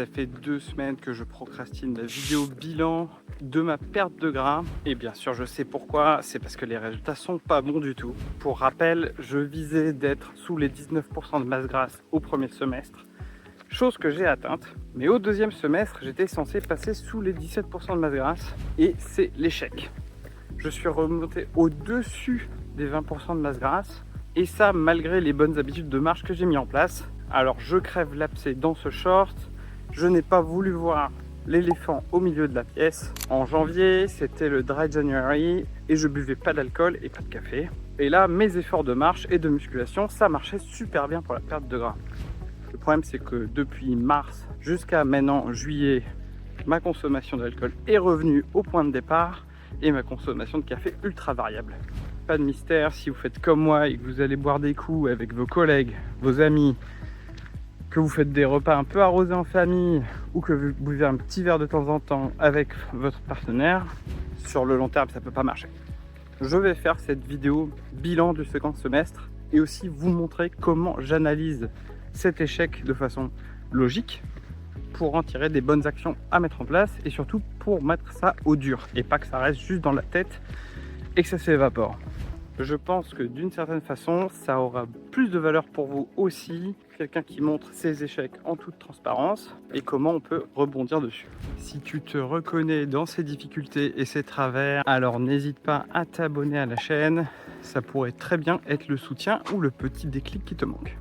Ça fait 2 semaines que je procrastine la vidéo bilan de ma perte de gras. Et bien sûr, je sais pourquoi. C'est parce que les résultats sont pas bons du tout. Pour rappel, je visais d'être sous les 19% de masse grasse au premier semestre. Chose que j'ai atteinte. Mais au deuxième semestre, j'étais censé passer sous les 17% de masse grasse. Et c'est l'échec. Je suis remonté au-dessus des 20% de masse grasse. Et ça, malgré les bonnes habitudes de marche que j'ai mis en place. Alors, je crève l'abcès dans ce short. Je n'ai pas voulu voir l'éléphant au milieu de la pièce. En janvier, c'était le Dry January et je buvais pas d'alcool et pas de café. Et là, mes efforts de marche et de musculation, ça marchait super bien pour la perte de gras. Le problème, c'est que depuis mars jusqu'à maintenant, juillet, ma consommation d'alcool est revenue au point de départ et ma consommation de café ultra variable. Pas de mystère, si vous faites comme moi et que vous allez boire des coups avec vos collègues, vos amis, que vous faites des repas un peu arrosés en famille ou que vous buvez un petit verre de temps en temps avec votre partenaire, sur le long terme, ça peut pas marcher. Je vais faire cette vidéo bilan du second semestre et aussi vous montrer comment j'analyse cet échec de façon logique pour en tirer des bonnes actions à mettre en place et surtout pour mettre ça au dur et pas que ça reste juste dans la tête et que ça s'évapore. Je pense que d'une certaine façon, ça aura plus de valeur pour vous aussi, quelqu'un qui montre ses échecs en toute transparence et comment on peut rebondir dessus. Si tu te reconnais dans ces difficultés et ces travers, alors n'hésite pas à t'abonner à la chaîne, ça pourrait très bien être le soutien ou le petit déclic qui te manque.